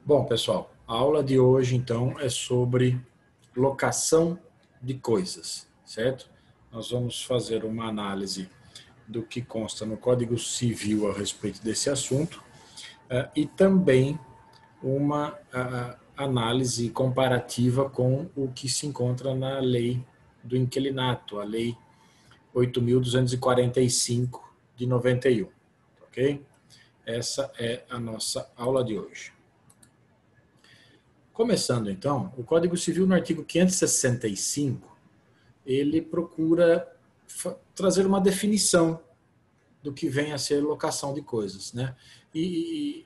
Bom, pessoal, a aula de hoje, então, é sobre locação de coisas, certo? Nós vamos fazer uma análise do que consta no Código Civil a respeito desse assunto e também uma análise comparativa com o que se encontra na lei do inquilinato, a lei 8.245 de 91, ok? Essa é a nossa aula de hoje. Começando então, o Código Civil no artigo 565, ele procura trazer uma definição do que vem a ser locação de coisas, né? E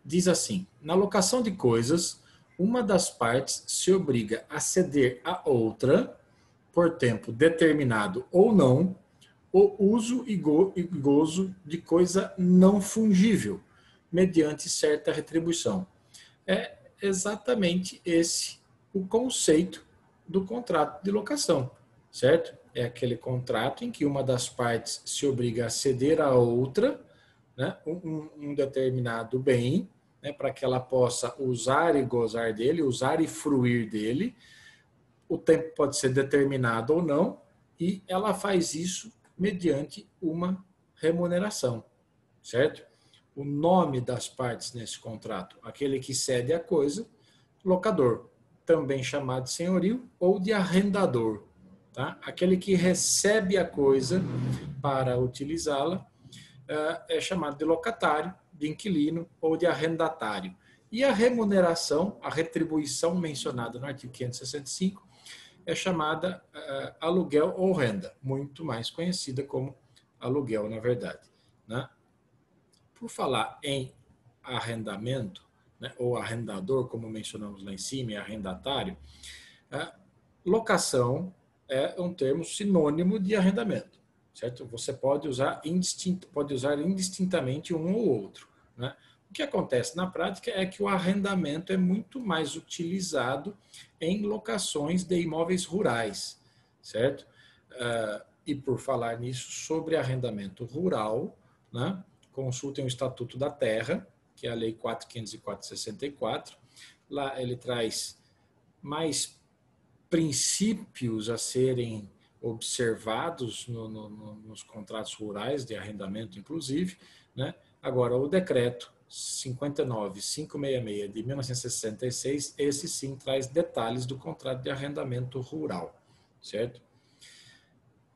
diz assim: na locação de coisas, uma das partes se obriga a ceder a outra, por tempo determinado ou não, o uso e gozo de coisa não fungível, mediante certa retribuição. É exatamente esse o conceito do contrato de locação, certo? É aquele contrato em que uma das partes se obriga a ceder à outra, né, um determinado bem, né, para que ela possa usar e gozar dele, usar e fruir dele. O tempo pode ser determinado ou não, e ela faz isso mediante uma remuneração, certo? O nome das partes nesse contrato, aquele que cede a coisa, locador, também chamado de senhorio ou de arrendador, tá? Aquele que recebe a coisa para utilizá-la é chamado de locatário, de inquilino ou de arrendatário. E a remuneração, a retribuição mencionada no artigo 565, é chamada aluguel ou renda, muito mais conhecida como aluguel, na verdade, né? Por falar em arrendamento, né, ou arrendador, como mencionamos lá em cima, e arrendatário, locação é um termo sinônimo de arrendamento, certo? Você pode usar indistintamente um ou outro, né? O que acontece na prática é que o arrendamento é muito mais utilizado em locações de imóveis rurais, certo? E por falar nisso, sobre arrendamento rural, né, consultem o Estatuto da Terra, que é a Lei 4.504/64. Lá ele traz mais princípios a serem observados nos contratos rurais de arrendamento, inclusive, né? Agora, o decreto 59.566 de 1966, esse sim traz detalhes do contrato de arrendamento rural, certo?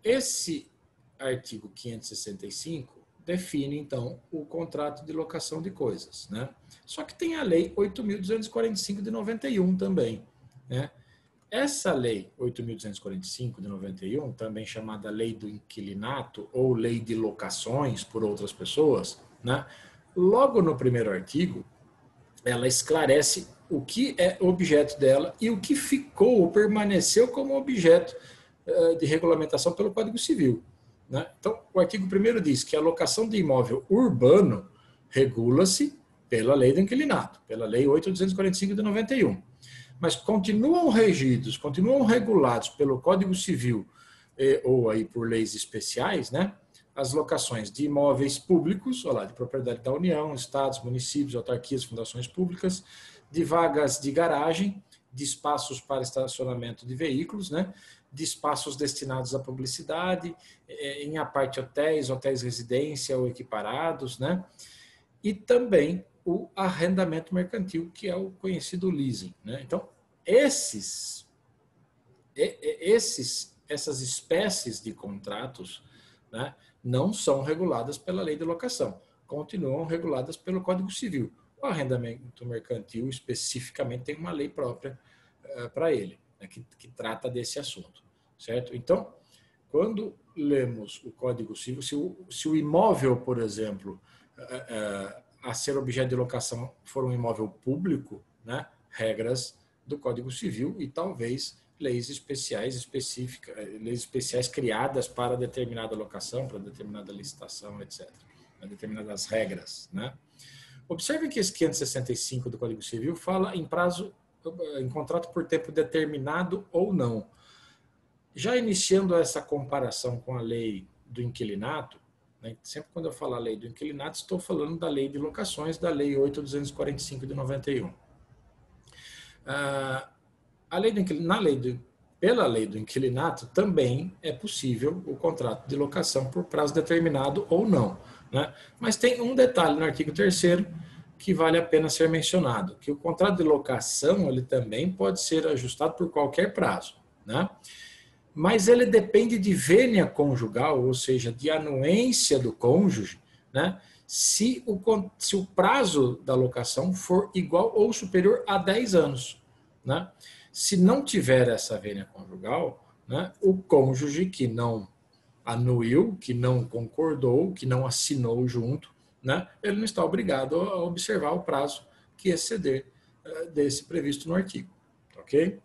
Esse artigo 565 define, então, o contrato de locação de coisas, né? Só que tem a lei 8.245 de 91 também, né? Essa lei 8.245 de 91, também chamada lei do inquilinato ou lei de locações por outras pessoas, né? Logo no primeiro artigo, ela esclarece o que é objeto dela e o que ficou ou permaneceu como objeto de regulamentação pelo Código Civil, né? Então, o artigo 1º diz que a locação de imóvel urbano regula-se pela lei do inquilinato, pela lei 8.245 de 91. Mas continuam regidos, continuam regulados pelo Código Civil ou aí por leis especiais, né? As locações de imóveis públicos, olha lá, de propriedade da União, estados, municípios, autarquias, fundações públicas, de vagas de garagem, de espaços para estacionamento de veículos, né? De espaços destinados à publicidade, em a parte hotéis residência ou equiparados, né? E também o arrendamento mercantil, que é o conhecido leasing, né? Então, essas espécies de contratos, né, não são reguladas pela lei de locação, continuam reguladas pelo Código Civil. O arrendamento mercantil, especificamente, tem uma lei própria para ele, né, que trata desse assunto, certo? Então, quando lemos o Código Civil, se o imóvel, por exemplo, a ser objeto de locação for um imóvel público, né, regras do Código Civil e talvez leis especiais específicas, leis especiais criadas para determinada locação, para determinada licitação, etc. Para determinadas regras, né? Observe que esse 565 do Código Civil fala em prazo, em contrato por tempo determinado ou não. Já iniciando essa comparação com a lei do inquilinato, né, sempre quando eu falar lei do inquilinato, estou falando da lei de locações, da lei 8.245 de 91. A lei do pela lei do inquilinato, também é possível o contrato de locação por prazo determinado ou não, né? Mas tem um detalhe no artigo 3º que vale a pena ser mencionado, que o contrato de locação ele também pode ser ajustado por qualquer prazo, né? Mas ele depende de vênia conjugal, ou seja, de anuência do cônjuge, né? Se o prazo da locação for igual ou superior a 10 anos, né? Se não tiver essa vênia conjugal, né, o cônjuge que não anuiu, que não concordou, que não assinou junto, né, ele não está obrigado a observar o prazo que exceder desse previsto no artigo. Ok?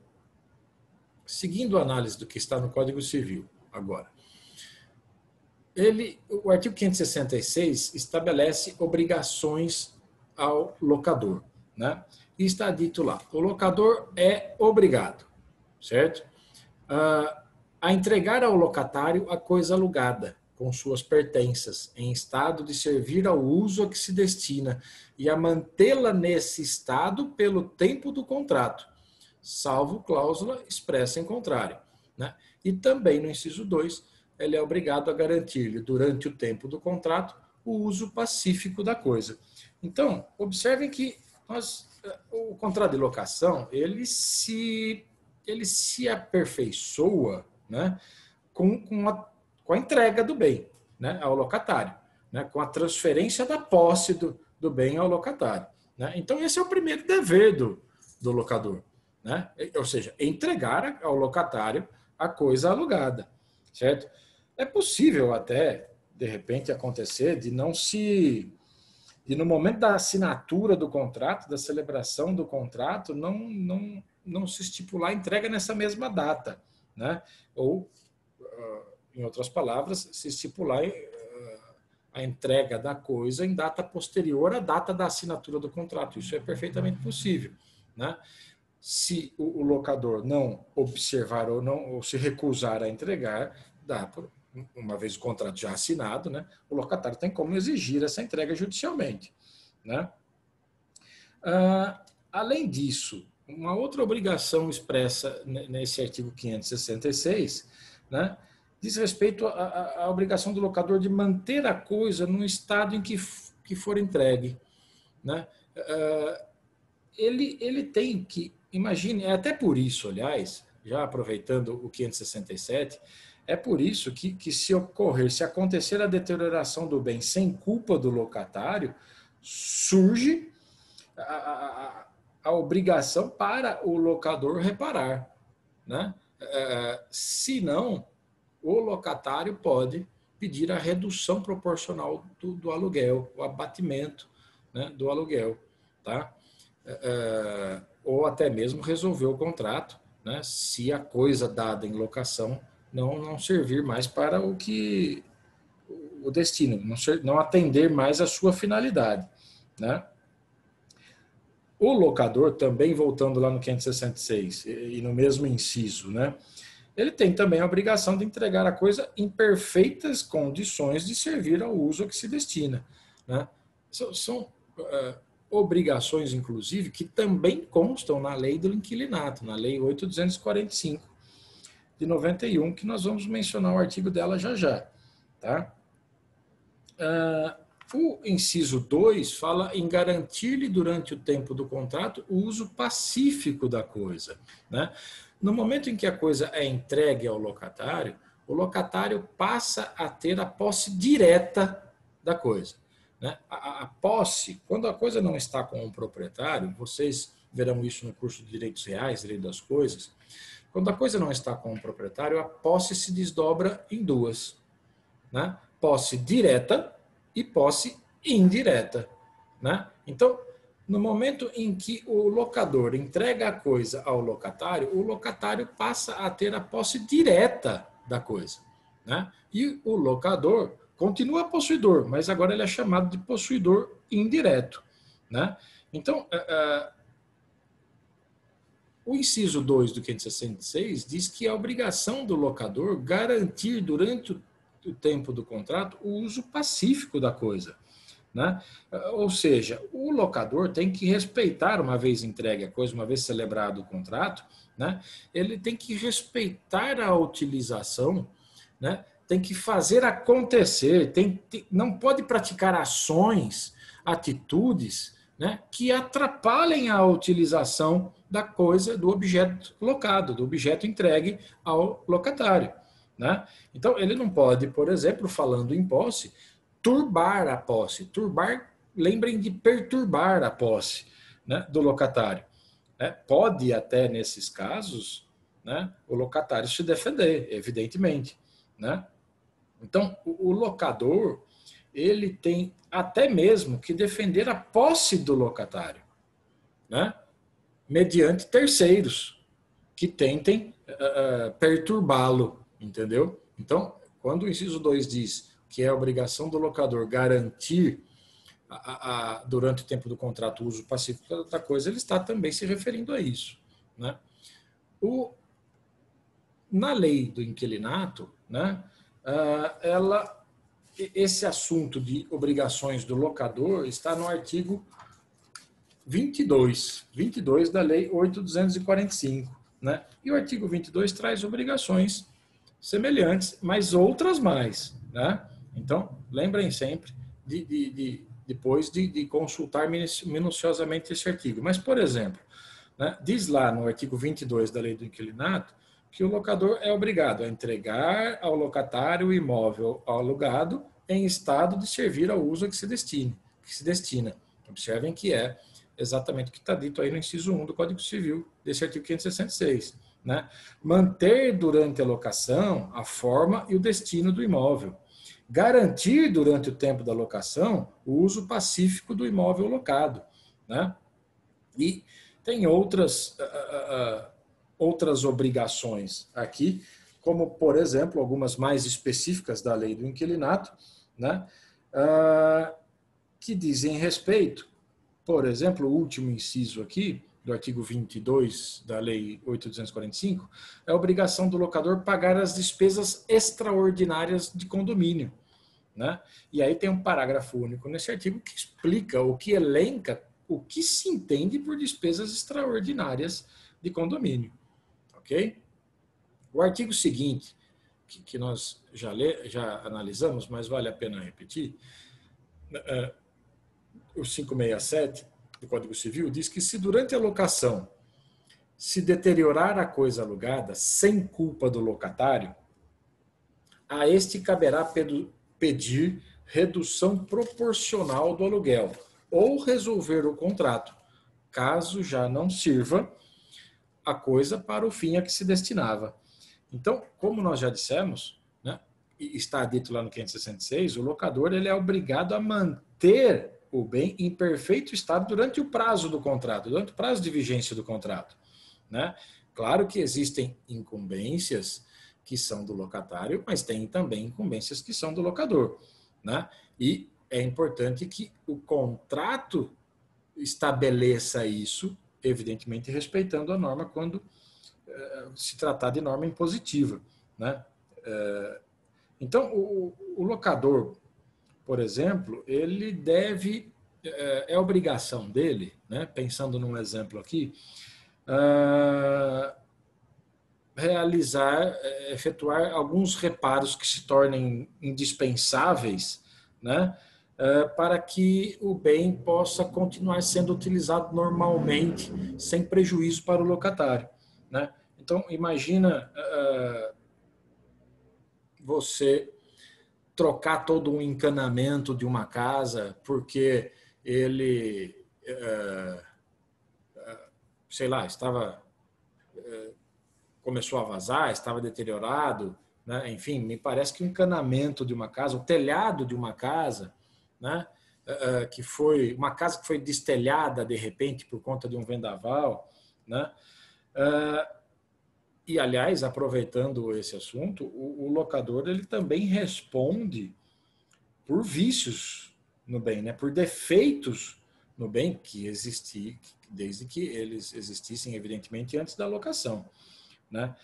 Seguindo a análise do que está no Código Civil agora. O artigo 566 estabelece obrigações ao locador, né? E está dito lá, o locador é obrigado, certo? A entregar ao locatário a coisa alugada, com suas pertenças, em estado de servir ao uso a que se destina, e a mantê-la nesse estado pelo tempo do contrato, salvo cláusula expressa em contrário, né? E também no inciso 2, ele é obrigado a garantir-lhe, durante o tempo do contrato, o uso pacífico da coisa. Então, observem que o contrato de locação, ele se aperfeiçoa, né, com a entrega do bem, né, ao locatário, né, com a transferência da posse do bem ao locatário, né? Então, esse é o primeiro dever do locador, né? Ou seja, entregar ao locatário a coisa alugada, certo? É possível até, de repente, acontecer de no momento da assinatura do contrato, da celebração do contrato, não se estipular a entrega nessa mesma data, né? Ou, em outras palavras, se estipular a entrega da coisa em data posterior à data da assinatura do contrato. Isso é perfeitamente possível, né? Se o locador não observar ou se recusar a entregar, uma vez o contrato já assinado, né, o locatário tem como exigir essa entrega judicialmente, né? Além disso, uma outra obrigação expressa nesse artigo 566, né, diz respeito à obrigação do locador de manter a coisa no estado em que for entregue, né? Ele tem que, imagine, é até por isso, aliás, já aproveitando o 567, é por isso que se acontecer a deterioração do bem sem culpa do locatário, surge a obrigação para o locador reparar, né? Se não, o locatário pode pedir a redução proporcional do aluguel, o abatimento, né, do aluguel, tá? Ou até mesmo resolver o contrato, né, se a coisa dada em locação não servir mais para o destino, não atender mais a sua finalidade, né? O locador, também voltando lá no 566 e no mesmo inciso, né, ele tem também a obrigação de entregar a coisa em perfeitas condições de servir ao uso a que se destina, né? São obrigações, inclusive, que também constam na lei do inquilinato, na lei 8.245 de 91, que nós vamos mencionar o artigo dela já, tá? O inciso 2 fala em garantir-lhe durante o tempo do contrato o uso pacífico da coisa, né? No momento em que a coisa é entregue ao locatário, o locatário passa a ter a posse direta da coisa, né? A posse, quando a coisa não está com o proprietário, vocês verão isso no curso de Direitos Reais, Direito das Coisas, quando a coisa não está com o proprietário, a posse se desdobra em duas, né? Posse direta e posse indireta, né? Então, no momento em que o locador entrega a coisa ao locatário, o locatário passa a ter a posse direta da coisa, né? E o locador continua possuidor, mas agora ele é chamado de possuidor indireto, né? Então, o inciso 2 do 566 diz que é a obrigação do locador garantir durante o tempo do contrato o uso pacífico da coisa, né? Ou seja, o locador tem que respeitar, uma vez entregue a coisa, uma vez celebrado o contrato, né? Ele tem que respeitar a utilização, né? Tem que fazer acontecer, não pode praticar ações, atitudes, né, que atrapalhem a utilização da coisa, do objeto locado, do objeto entregue ao locatário. Né? Então, ele não pode, por exemplo, falando em posse, turbar a posse. Turbar, lembrem de perturbar a posse, né, do locatário. Pode até, nesses casos, né, o locatário se defender, evidentemente. Né? Então, o locador, ele tem até mesmo que defender a posse do locatário, né? Mediante terceiros que tentem perturbá-lo, entendeu? Então, quando o inciso 2 diz que é a obrigação do locador garantir durante o tempo do contrato o uso pacífico da coisa, ele está também se referindo a isso. Né? Na lei do inquilinato, né, esse assunto de obrigações do locador está no artigo 22 da Lei 8.245. Né? E o artigo 22 traz obrigações semelhantes, mas outras mais. Né? Então, lembrem sempre depois de consultar minuciosamente esse artigo. Mas, por exemplo, né, diz lá no artigo 22 da Lei do Inquilinato que o locador é obrigado a entregar ao locatário o imóvel alugado em estado de servir ao uso a que se destina. Observem que é exatamente o que está dito aí no inciso 1 do Código Civil, desse artigo 566. Né? Manter durante a locação a forma e o destino do imóvel. Garantir durante o tempo da locação o uso pacífico do imóvel locado. Né? E tem outras obrigações aqui, como, por exemplo, algumas mais específicas da lei do inquilinato, né, que dizem respeito, por exemplo, o último inciso aqui, do artigo 22 da lei 8.245, é a obrigação do locador pagar as despesas extraordinárias de condomínio. Né? E aí tem um parágrafo único nesse artigo que explica, o que elenca o que se entende por despesas extraordinárias de condomínio. Ok? O artigo seguinte, que nós já analisamos, mas vale a pena repetir, o 567 do Código Civil diz que se durante a locação se deteriorar a coisa alugada sem culpa do locatário, a este caberá pedir redução proporcional do aluguel ou resolver o contrato, caso já não sirva a coisa para o fim a que se destinava. Então, como nós já dissemos, né, e está dito lá no 566, o locador ele é obrigado a manter o bem em perfeito estado durante o prazo do contrato, durante o prazo de vigência do contrato. Né? Claro que existem incumbências que são do locatário, mas tem também incumbências que são do locador. Né? E é importante que o contrato estabeleça isso, evidentemente respeitando a norma quando se tratar de norma impositiva. Né? Então, o locador, por exemplo, ele deve, é obrigação dele, né, pensando num exemplo aqui, efetuar alguns reparos que se tornem indispensáveis, né, para que o bem possa continuar sendo utilizado normalmente, sem prejuízo para o locatário. Né? Então, imagina você trocar todo um encanamento de uma casa porque ele, sei lá, começou a vazar, estava deteriorado, né? Enfim, me parece que o encanamento de uma casa, o telhado de uma casa, né? Que foi uma casa que foi destelhada de repente por conta de um vendaval, né? E, aliás, aproveitando esse assunto, o locador ele também responde por vícios no bem, né? Por defeitos no bem que existem, desde que eles existissem, evidentemente, antes da locação. Né?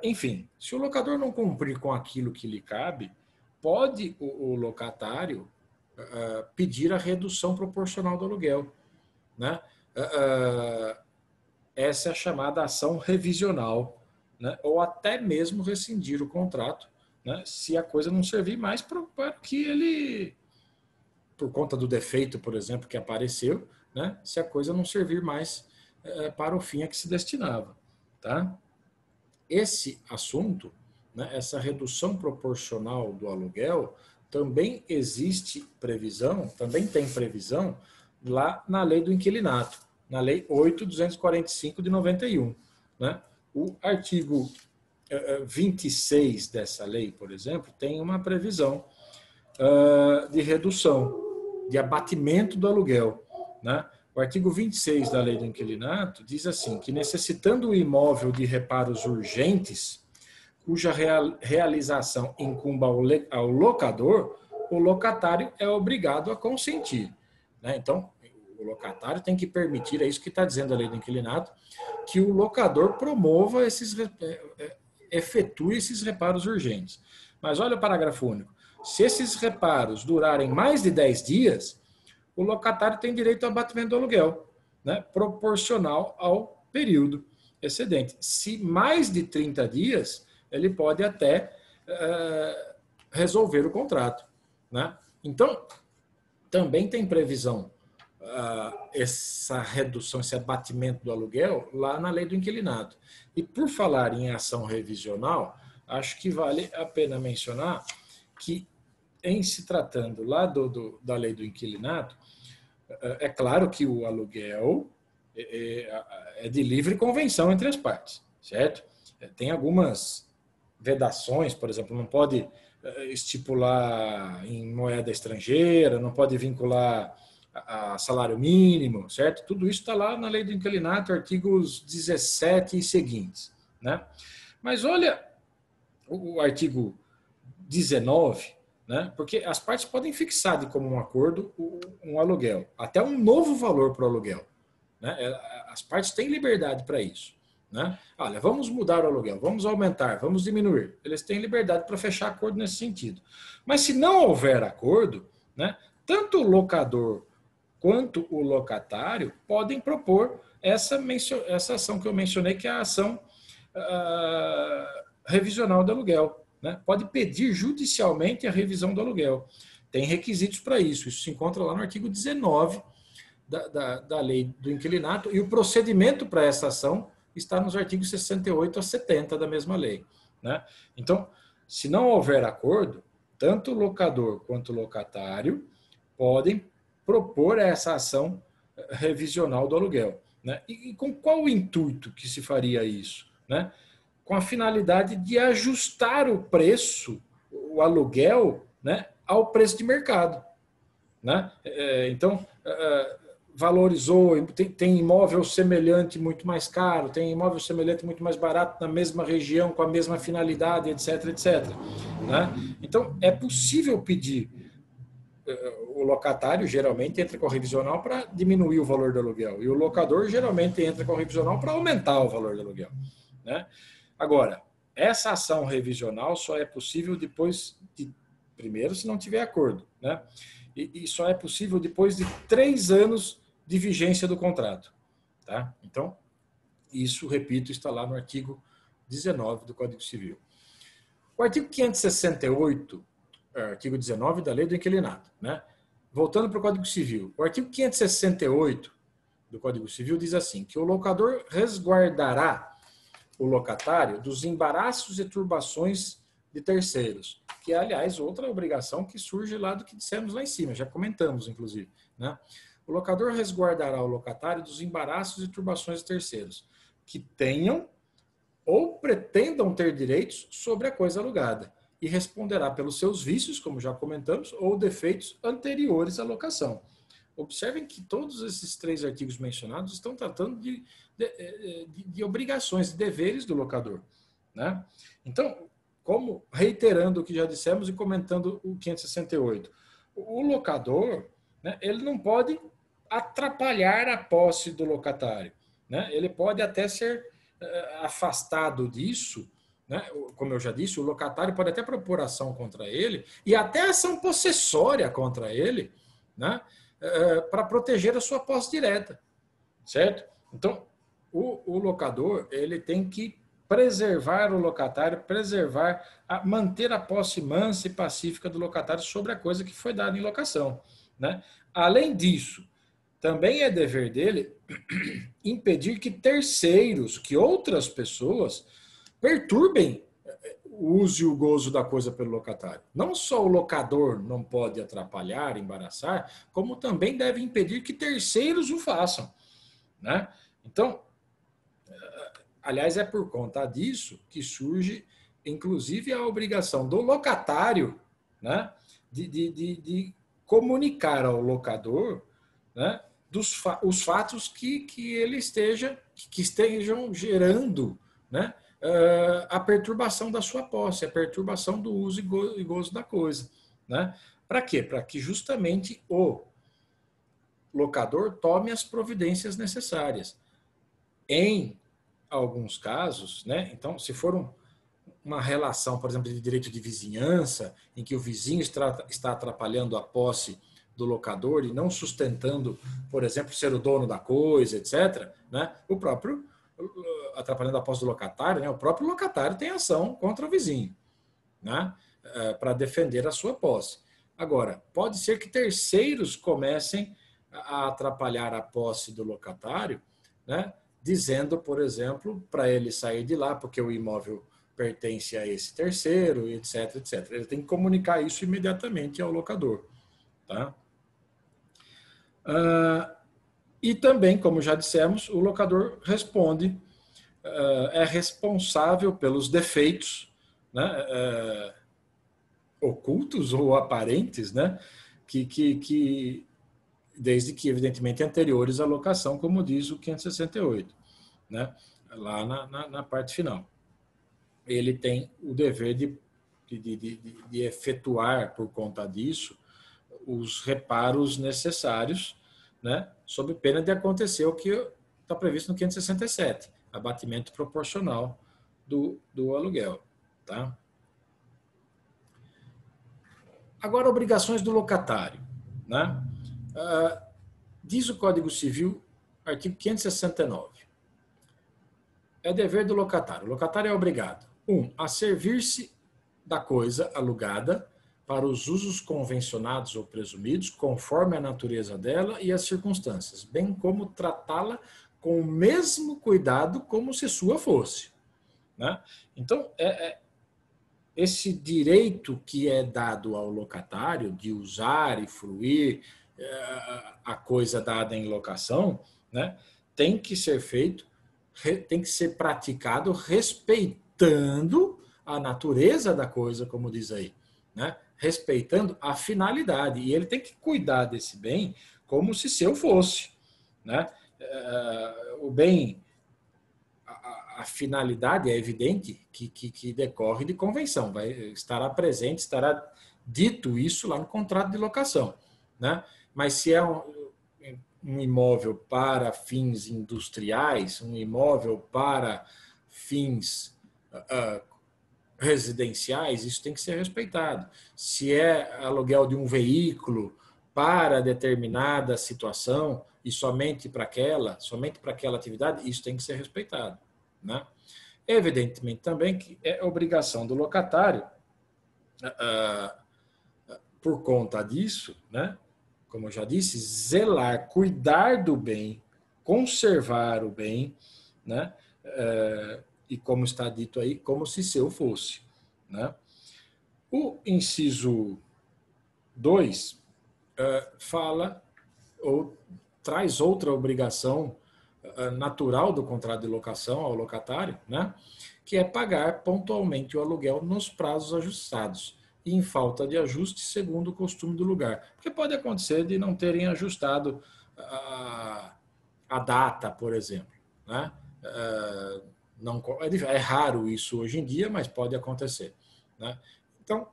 Enfim, se o locador não cumprir com aquilo que lhe cabe, pode o locatário pedir a redução proporcional do aluguel, né? Essa é a chamada ação revisional, né? Ou até mesmo rescindir o contrato, né? Se a coisa não servir mais para que ele, por conta do defeito, por exemplo, que apareceu, né? Se a coisa não servir mais para o fim a que se destinava, tá? Esse assunto, né, essa redução proporcional do aluguel, também existe previsão, também tem previsão lá na lei do inquilinato, na lei 8.245 de 91. Né? O artigo 26 dessa lei, por exemplo, tem uma previsão de redução, de abatimento do aluguel. Né? O artigo 26 da lei do inquilinato diz assim, que necessitando o imóvel de reparos urgentes, cuja realização incumba ao locador, o locatário é obrigado a consentir. Né? Então, o locatário tem que permitir, é isso que está dizendo a lei do inquilinato, que o locador promova efetue esses reparos urgentes. Mas olha o parágrafo único. Se esses reparos durarem mais de 10 dias, o locatário tem direito ao abatimento do aluguel, né, proporcional ao período excedente. Se mais de 30 dias, ele pode até resolver o contrato. Né? Então, também tem previsão essa redução, esse abatimento do aluguel lá na lei do inquilinato. E por falar em ação revisional, acho que vale a pena mencionar que, em se tratando lá da lei do inquilinato, é claro que o aluguel é de livre convenção entre as partes, certo? Tem algumas vedações, por exemplo, não pode estipular em moeda estrangeira, não pode vincular a salário mínimo, certo? Tudo isso está lá na lei do inquilinato, artigos 17 e seguintes, né? Mas olha o artigo 19, né? Porque as partes podem fixar de comum acordo um aluguel, até um novo valor para o aluguel. Né? As partes têm liberdade para isso. Né? Olha, vamos mudar o aluguel, vamos aumentar, vamos diminuir. Eles têm liberdade para fechar acordo nesse sentido. Mas se não houver acordo, né, tanto o locador quanto o locatário podem propor essa ação que eu mencionei, que é a ação revisional do aluguel. Né? Pode pedir judicialmente a revisão do aluguel. Tem requisitos para isso. Isso se encontra lá no artigo 19 da lei do inquilinato, e o procedimento para essa ação está nos artigos 68 a 70 da mesma lei. Né? Então, se não houver acordo, tanto o locador quanto o locatário podem propor essa ação revisional do aluguel. Né? E com qual intuito que se faria isso? Né? Com a finalidade de ajustar o preço, o aluguel, né, ao preço de mercado. Né? Então, valorizou, tem imóvel semelhante muito mais caro, tem imóvel semelhante muito mais barato na mesma região, com a mesma finalidade, etc, etc. Né? Então, é possível pedir, o locatário geralmente entra com a revisional para diminuir o valor do aluguel, e o locador geralmente entra com a revisional para aumentar o valor do aluguel. Né? Agora, essa ação revisional só é possível depois primeiro, se não tiver acordo, né? E só é possível depois de 3 anos de vigência do contrato. Tá? Então, isso, repito, está lá no artigo 19 do Código Civil. O artigo 568, artigo 19 da Lei do Inquilinato. Né? Voltando para o Código Civil. O artigo 568 do Código Civil diz assim, que o locador resguardará o locatário dos embaraços e turbações de terceiros, que é, aliás, outra obrigação que surge lá do que dissemos lá em cima, já comentamos, inclusive. Né? O locador resguardará o locatário dos embaraços e turbações de terceiros, que tenham ou pretendam ter direitos sobre a coisa alugada, e responderá pelos seus vícios, como já comentamos, ou defeitos anteriores à locação. Observem que todos esses 3 artigos mencionados estão tratando de obrigações, de deveres do locador. Né? Então, como reiterando o que já dissemos e comentando o 568, o locador, né, ele não pode atrapalhar a posse do locatário. Né? Ele pode até ser afastado disso né? Como eu já disse, o locatário pode até propor ação contra ele e até ação possessória contra ele, né? Para proteger a sua posse direta, certo? Então, o locador ele tem que preservar o locatário, manter a posse mansa e pacífica do locatário sobre a coisa que foi dada em locação, né? Além disso, também é dever dele impedir que terceiros, que outras pessoas perturbem o uso e o gozo da coisa pelo locatário. Não só o locador não pode atrapalhar, embaraçar, como também deve impedir que terceiros o façam, né? Então, aliás, é por conta disso que surge, inclusive, a obrigação do locatário, né, de comunicar ao locador, né, os fatos que ele que estejam gerando, né, a perturbação da sua posse, a perturbação do uso e gozo da coisa, né? Para quê? Para que justamente o locador tome as providências necessárias. Em alguns casos, né? Então, se for uma relação, por exemplo, de direito de vizinhança, em que o vizinho está atrapalhando a posse do locador e não sustentando, por exemplo, ser o dono da coisa, etc., né? O próprio, atrapalhando a posse do locatário, né? O próprio locatário tem ação contra o vizinho, né? Para defender a sua posse. Agora, pode ser que terceiros comecem a atrapalhar a posse do locatário, né? Dizendo, por exemplo, para ele sair de lá, porque o imóvel pertence a esse terceiro, etc, etc. Ele tem que comunicar isso imediatamente ao locador, tá? E também, como já dissemos, o locador responde, é responsável pelos defeitos, né, ocultos ou aparentes, né, que desde que, evidentemente, anteriores à locação, como diz o 568, né, lá na parte final. Ele tem o dever de efetuar, por conta disso, os reparos necessários, né, sob pena de acontecer o que está previsto no 567, abatimento proporcional do aluguel. Tá? Agora, obrigações do locatário. Né? Diz o Código Civil, artigo 569. É dever do locatário. O locatário é obrigado, 1. A servir-se da coisa alugada para os usos convencionados ou presumidos, conforme a natureza dela e as circunstâncias, bem como tratá-la com o mesmo cuidado como se sua fosse. Né? Então, esse direito que é dado ao locatário de usar e fruir a coisa dada em locação, né, tem que ser feito, tem que ser praticado respeitando a natureza da coisa, como diz aí, né? Respeitando a finalidade. E ele tem que cuidar desse bem como se seu fosse. Né? O bem, a finalidade é evidente que decorre de convenção. Estará presente, estará dito isso lá no contrato de locação. Né? Mas se é um imóvel para fins industriais, um imóvel para fins residenciais, isso tem que ser respeitado. Se é aluguel de um veículo para determinada situação e somente para aquela atividade, isso tem que ser respeitado. Né? Evidentemente também que é obrigação do locatário, por conta disso, né, como eu já disse, zelar, cuidar do bem, conservar o bem, né, e como está dito aí, como se seu fosse. Né? O inciso 2 fala ou traz outra obrigação natural do contrato de locação ao locatário, né, que é pagar pontualmente o aluguel nos prazos ajustados e em falta de ajuste segundo o costume do lugar. Porque pode acontecer de não terem ajustado a data, por exemplo. Né? Não, é raro isso hoje em dia, mas pode acontecer. Né? Então,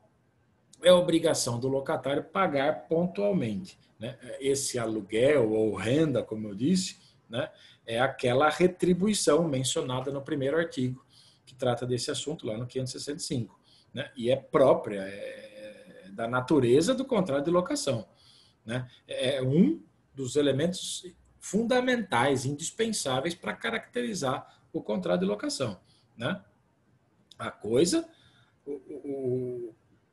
é obrigação do locatário pagar pontualmente. Né? Esse aluguel ou renda, como eu disse, né, é aquela retribuição mencionada no primeiro artigo, que trata desse assunto lá no 565, né? E é própria, da natureza do contrato de locação, né? É um dos elementos fundamentais, indispensáveis para caracterizar o contrato de locação, né? A coisa,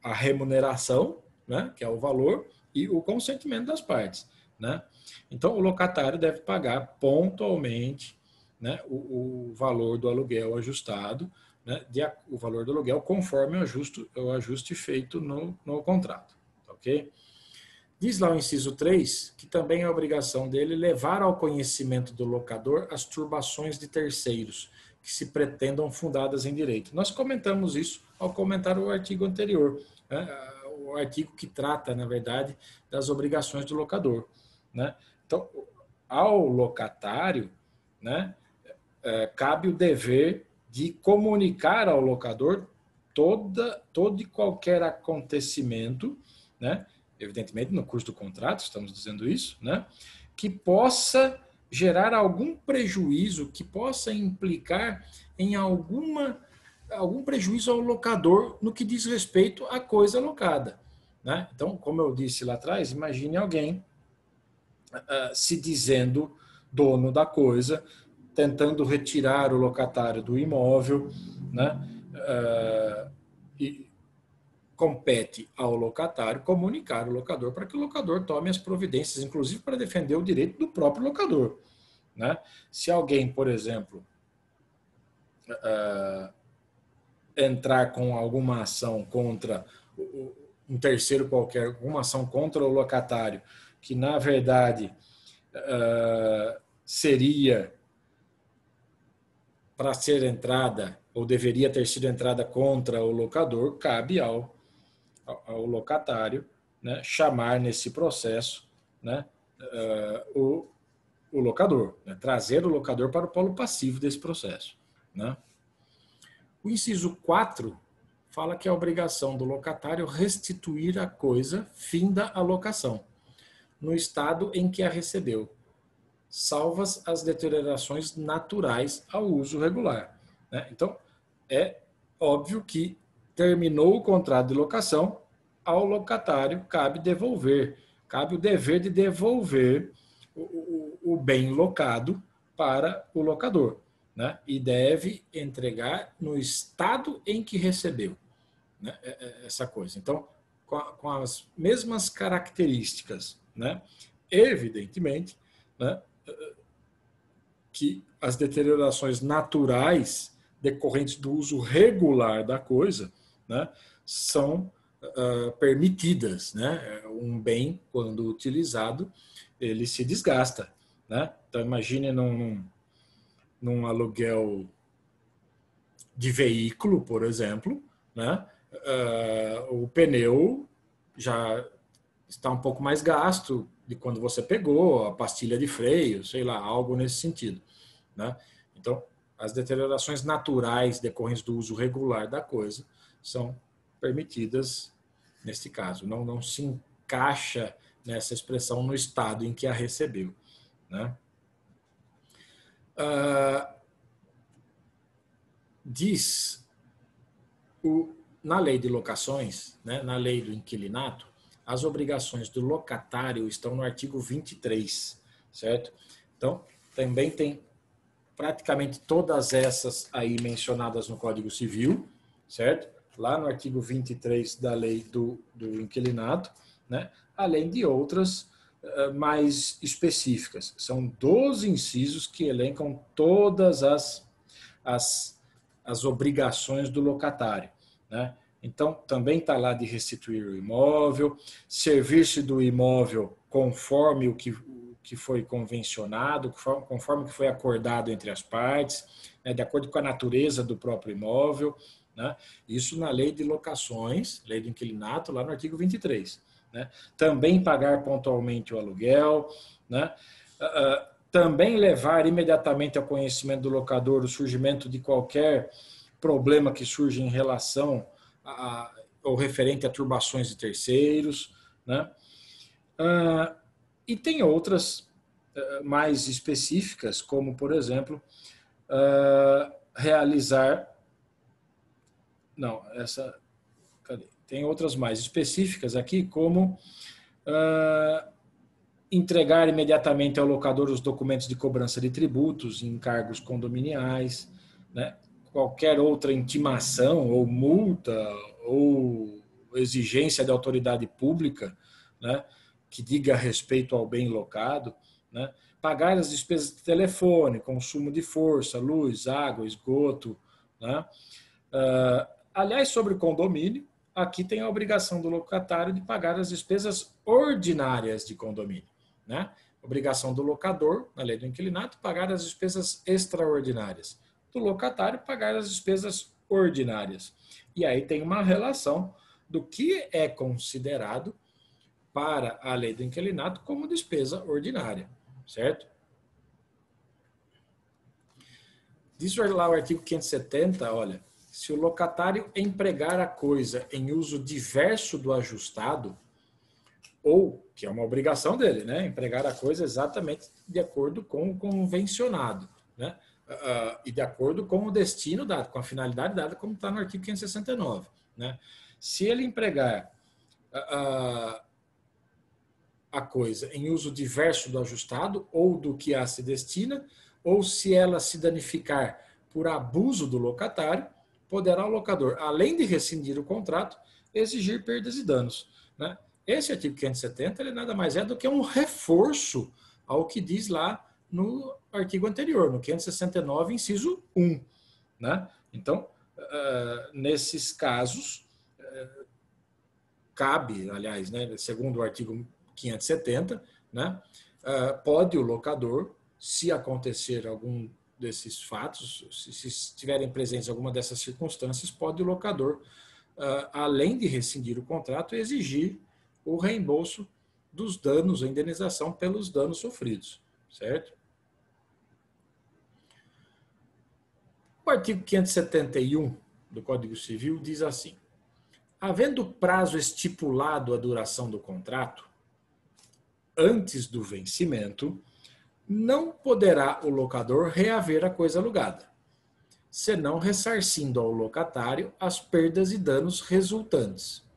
a remuneração, né, que é o valor, e o consentimento das partes, né? Então, o locatário deve pagar pontualmente, né, o valor do aluguel ajustado, né, o valor do aluguel conforme o ajuste feito no contrato, ok? Diz lá o inciso 3 que também é obrigação dele levar ao conhecimento do locador as turbações de terceiros que se pretendam fundadas em direito. Nós comentamos isso ao comentar o artigo anterior, né? O artigo que trata, na verdade, das obrigações do locador, né? Então, ao locatário, né, cabe o dever de comunicar ao locador todo e qualquer acontecimento, né, evidentemente no curso do contrato, estamos dizendo isso, né, que possa gerar algum prejuízo, que possa implicar em algum prejuízo ao locador no que diz respeito à coisa alocada, né? Então, como eu disse lá atrás, imagine alguém se dizendo dono da coisa, tentando retirar o locatário do imóvel, né? E compete ao locatário comunicar o locador para que o locador tome as providências, inclusive para defender o direito do próprio locador, né? Se alguém, por exemplo, entrar com alguma ação contra um terceiro qualquer, alguma ação contra o locatário, que na verdade seria para ser entrada, ou deveria ter sido entrada contra o locador, cabe ao locatário, né, chamar nesse processo, né, o locador, né, trazer o locador para o polo passivo desse processo, né? O inciso 4 fala que é a obrigação do locatário restituir a coisa finda a locação, no estado em que a recebeu, salvas as deteriorações naturais ao uso regular, né? Então, é óbvio que terminou o contrato de locação, ao locatário cabe o dever de devolver o bem locado para o locador, né? E deve entregar no estado em que recebeu, né, essa coisa. Então, com as mesmas características, né? Evidentemente, né, que as deteriorações naturais decorrentes do uso regular da coisa, né, são permitidas, né? Um bem, quando utilizado, ele se desgasta, né? Então, imagine num aluguel de veículo, por exemplo, né? O pneu já está um pouco mais gasto de quando você pegou, a pastilha de freio, sei lá, algo nesse sentido, né? Então, as deteriorações naturais decorrentes do uso regular da coisa são permitidas neste caso. Não se encaixa nessa expressão no estado em que a recebeu, né? Diz na lei de locações, né, na lei do inquilinato, as obrigações do locatário estão no artigo 23, certo? Então, também tem praticamente todas essas aí mencionadas no Código Civil, certo? Lá no artigo 23 da lei do inquilinato, né? Além de outras mais específicas. São 12 incisos que elencam todas as obrigações do locatário, né? Então, também está lá de restituir o imóvel, servir-se do imóvel conforme o que foi convencionado, conforme o que foi acordado entre as partes, né, de acordo com a natureza do próprio imóvel, né? Isso na lei de locações, lei do inquilinato, lá no artigo 23. Né? Também pagar pontualmente o aluguel, né? Também levar imediatamente ao conhecimento do locador o surgimento de qualquer problema que surge em relação ou referente a turbações de terceiros, né? E tem outras mais específicas, como, por exemplo, realizar Não, essa... Cadê? Tem outras mais específicas aqui, como entregar imediatamente ao locador os documentos de cobrança de tributos, encargos condominiais, né? Qualquer outra intimação ou multa ou exigência da autoridade pública, né? Que diga respeito ao bem locado, né? Pagar as despesas de telefone, consumo de força, luz, água, esgoto, né? Aliás, sobre condomínio, aqui tem a obrigação do locatário de pagar as despesas ordinárias de condomínio, né? Obrigação do locador, na lei do inquilinato, pagar as despesas extraordinárias. Do locatário, pagar as despesas ordinárias. E aí tem uma relação do que é considerado para a lei do inquilinato como despesa ordinária, certo? Diz lá o artigo 570, olha, se o locatário empregar a coisa em uso diverso do ajustado, ou, que é uma obrigação dele, né, empregar a coisa exatamente de acordo com o convencionado, né, e de acordo com o destino dado, com a finalidade dada, como está no artigo 569. Né. Se ele empregar a coisa em uso diverso do ajustado, ou do que a se destina, ou se ela se danificar por abuso do locatário, poderá o locador, além de rescindir o contrato, exigir perdas e danos. Né? Esse artigo 570 ele nada mais é do que um reforço ao que diz lá no artigo anterior, no 569, inciso 1. Né? Então, nesses casos, cabe, aliás, né, segundo o artigo 570, né, pode o locador, se acontecer algum desses fatos, se estiverem presentes alguma dessas circunstâncias, pode o locador, além de rescindir o contrato, exigir o reembolso dos danos, a indenização pelos danos sofridos, certo? O artigo 571 do Código Civil diz assim: havendo prazo estipulado a duração do contrato, antes do vencimento, não poderá o locador reaver a coisa alugada, senão ressarcindo ao locatário as perdas e danos resultantes.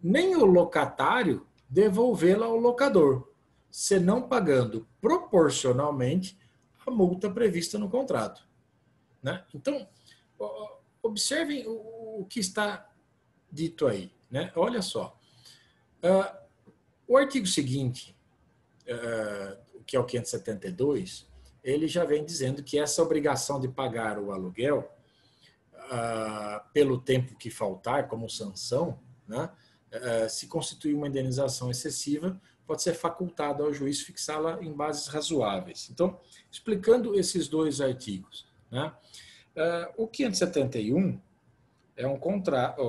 Nem o locatário devolvê-la ao locador, senão pagando proporcionalmente a multa prevista no contrato. Né? Então, observem o que está dito aí. Né? Olha só. O artigo seguinte, que é o 572, ele já vem dizendo que essa obrigação de pagar o aluguel pelo tempo que faltar, como sanção, né, se constituir uma indenização excessiva, pode ser facultado ao juiz fixá-la em bases razoáveis. Então, explicando esses dois artigos, né, o 571 é um contrato,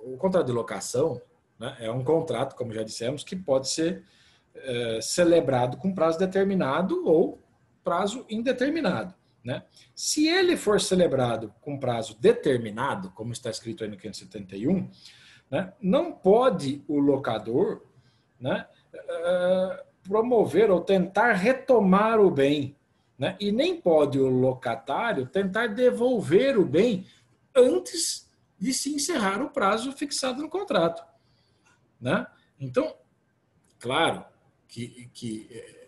o contrato de locação, né, é um contrato, como já dissemos, que pode ser celebrado com prazo determinado ou prazo indeterminado. Né? Se ele for celebrado com prazo determinado, como está escrito aí no 571, né, não pode o locador, né, promover ou tentar retomar o bem, né, e nem pode o locatário tentar devolver o bem antes de se encerrar o prazo fixado no contrato. Né? Então, claro que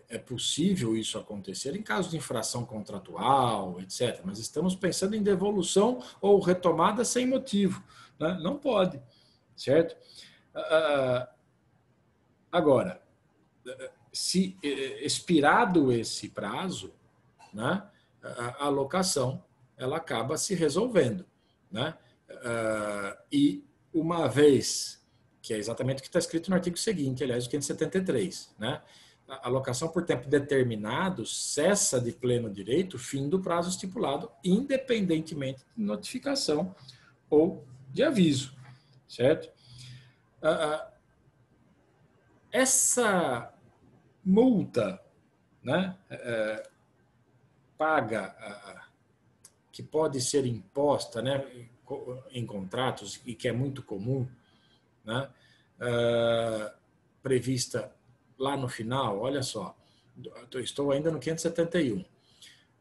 é possível isso acontecer em caso de infração contratual, etc. Mas estamos pensando em devolução ou retomada sem motivo. Né? Não pode, certo? Agora, se expirado esse prazo, né, a locação ela acaba se resolvendo. Né? E uma vez, que é exatamente o que está escrito no artigo seguinte, aliás, o 573, né? A locação por tempo determinado cessa de pleno direito fim do prazo estipulado, independentemente de notificação ou de aviso, certo? Essa multa, né, paga, que pode ser imposta, né, em contratos e que é muito comum, né, prevista lá no final, olha só, estou ainda no 571.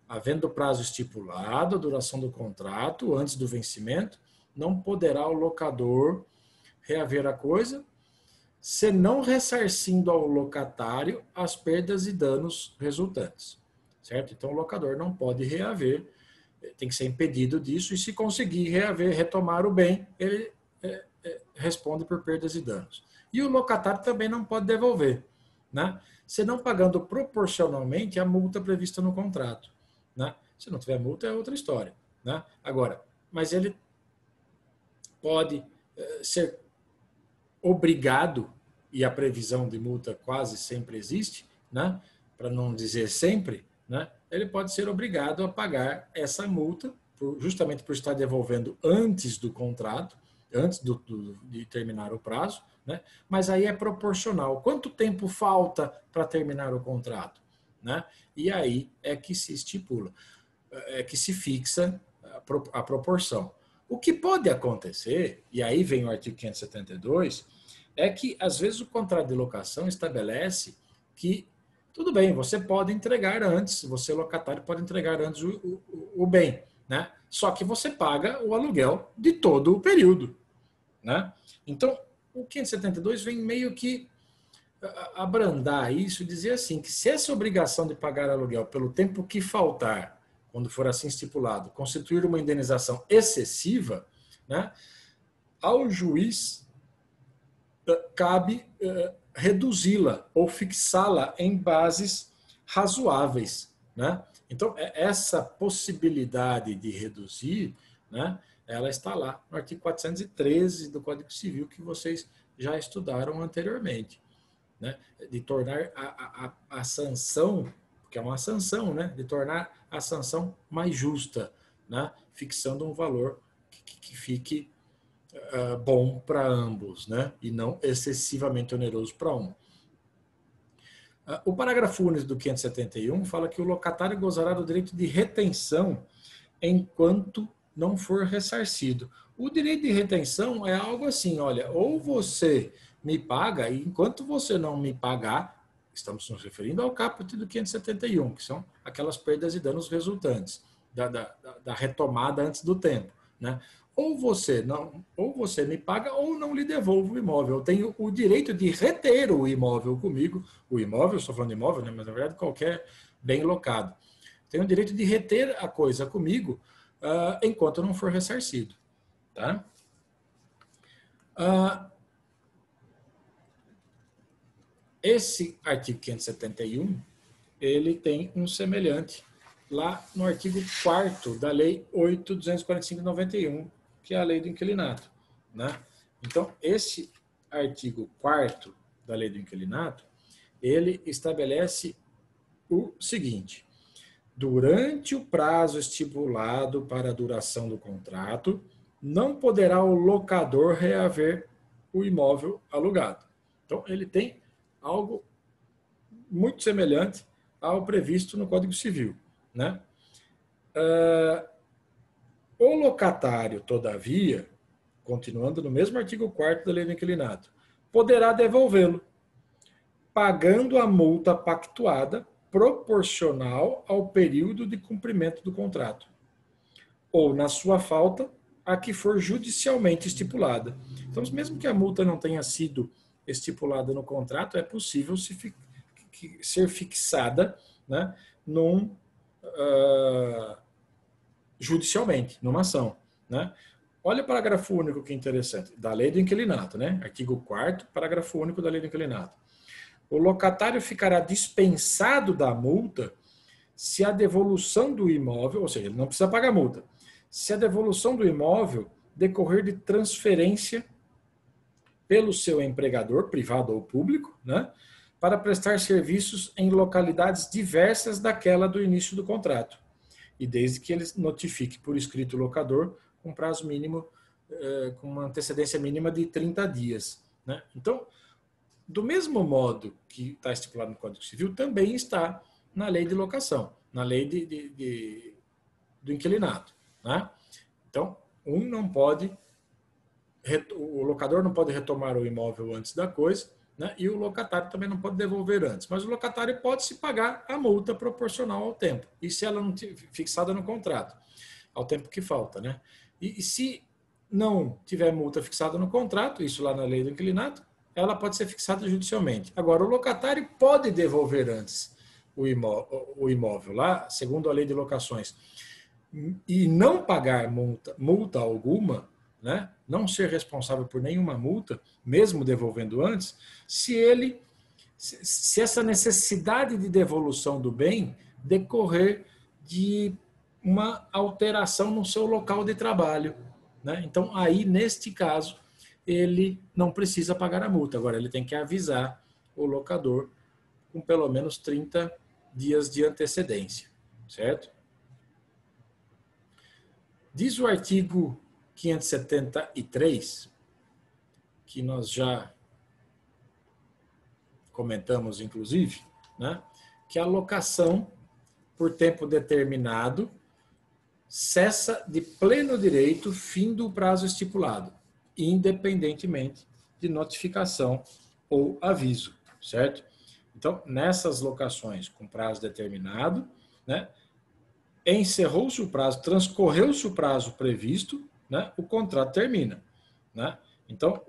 Havendo prazo estipulado, a duração do contrato antes do vencimento, não poderá o locador reaver a coisa, senão ressarcindo ao locatário as perdas e danos resultantes. Certo? Então, o locador não pode reaver, tem que ser impedido disso, e se conseguir reaver, retomar o bem, ele responde por perdas e danos. E o locatário também não pode devolver, né? Senão pagando proporcionalmente a multa prevista no contrato. Né? Se não tiver multa, é outra história. Né? Agora, mas ele pode ser obrigado, e a previsão de multa quase sempre existe, né? Para não dizer sempre, né? Ele pode ser obrigado a pagar essa multa, justamente por estar devolvendo antes do contrato, antes de terminar o prazo, né? Mas aí é proporcional. Quanto tempo falta para terminar o contrato? Né? E aí é que se estipula, é que se fixa a proporção. O que pode acontecer, e aí vem o artigo 572, é que às vezes o contrato de locação estabelece que tudo bem, você pode entregar antes, você locatário pode entregar antes o bem, né? Só que você paga o aluguel de todo o período, né? Então, o 572 vem meio que abrandar isso e dizer assim, que se essa obrigação de pagar aluguel pelo tempo que faltar, quando for assim estipulado, constituir uma indenização excessiva, né, ao juiz cabe reduzi-la ou fixá-la em bases razoáveis. Né? Então, essa possibilidade de reduzir, né, ela está lá no artigo 413 do Código Civil, que vocês já estudaram anteriormente. Né? De tornar a sanção, que é uma sanção, né? De tornar a sanção mais justa, né? Fixando um valor que fique bom para ambos, né? E não excessivamente oneroso para um. O parágrafo único do 571 fala que o locatário gozará do direito de retenção enquanto não for ressarcido. O direito de retenção é algo assim, olha, ou você me paga, e enquanto você não me pagar, estamos nos referindo ao caput do 571, que são aquelas perdas e danos resultantes da retomada antes do tempo. Né? Ou você me paga ou não lhe devolvo o imóvel. Eu tenho o direito de reter o imóvel comigo. O imóvel, estou falando de imóvel, né? Mas na verdade qualquer bem locado. Tenho o direito de reter a coisa comigo enquanto não for ressarcido. Tá? Esse artigo 571, ele tem um semelhante lá no artigo 4º da Lei 8.245/91, que é a Lei do Inquilinato. Né? Então, esse artigo 4º da Lei do Inquilinato, ele estabelece o seguinte: durante o prazo estipulado para a duração do contrato, não poderá o locador reaver o imóvel alugado. Então, ele tem algo muito semelhante ao previsto no Código Civil. Né? O locatário, todavia, continuando no mesmo artigo 4º da Lei do Inquilinato, poderá devolvê-lo, pagando a multa pactuada proporcional ao período de cumprimento do contrato, ou, na sua falta, a que for judicialmente estipulada. Então, mesmo que a multa não tenha sido estipulada no contrato, é possível ser fixada, né, judicialmente, numa ação. Né? Olha o parágrafo único, que é interessante, da Lei do Inquilinato, né? Artigo 4º, parágrafo único da Lei do Inquilinato. O locatário ficará dispensado da multa se a devolução do imóvel, ou seja, ele não precisa pagar multa, se a devolução do imóvel decorrer de transferência pelo seu empregador, privado ou público, né, para prestar serviços em localidades diversas daquela do início do contrato, e desde que ele notifique por escrito o locador com prazo mínimo, com uma antecedência mínima de 30 dias. Né? Então, do mesmo modo que está estipulado no Código Civil, também está na lei de locação, na lei do inquilinato. Né? Então, o locador não pode retomar o imóvel antes da coisa, né? E o locatário também não pode devolver antes. Mas o locatário pode se pagar a multa proporcional ao tempo, e se ela não estiver fixada no contrato, ao tempo que falta. Né? E se não tiver multa fixada no contrato, isso lá na lei do inquilinato, ela pode ser fixada judicialmente. Agora, o locatário pode devolver antes o imóvel lá, segundo a lei de locações, e não pagar multa alguma, né? Não ser responsável por nenhuma multa, mesmo devolvendo antes, se essa necessidade de devolução do bem decorrer de uma alteração no seu local de trabalho, né? Então, aí, neste caso, ele não precisa pagar a multa. Agora, ele tem que avisar o locador com pelo menos 30 dias de antecedência, certo? Diz o artigo 573, que nós já comentamos, inclusive, né, que a locação por tempo determinado cessa de pleno direito fim do prazo estipulado, independentemente de notificação ou aviso, certo? Então, nessas locações com prazo determinado, né, encerrou-se o prazo, transcorreu-se o prazo previsto, né, o contrato termina, né? Então,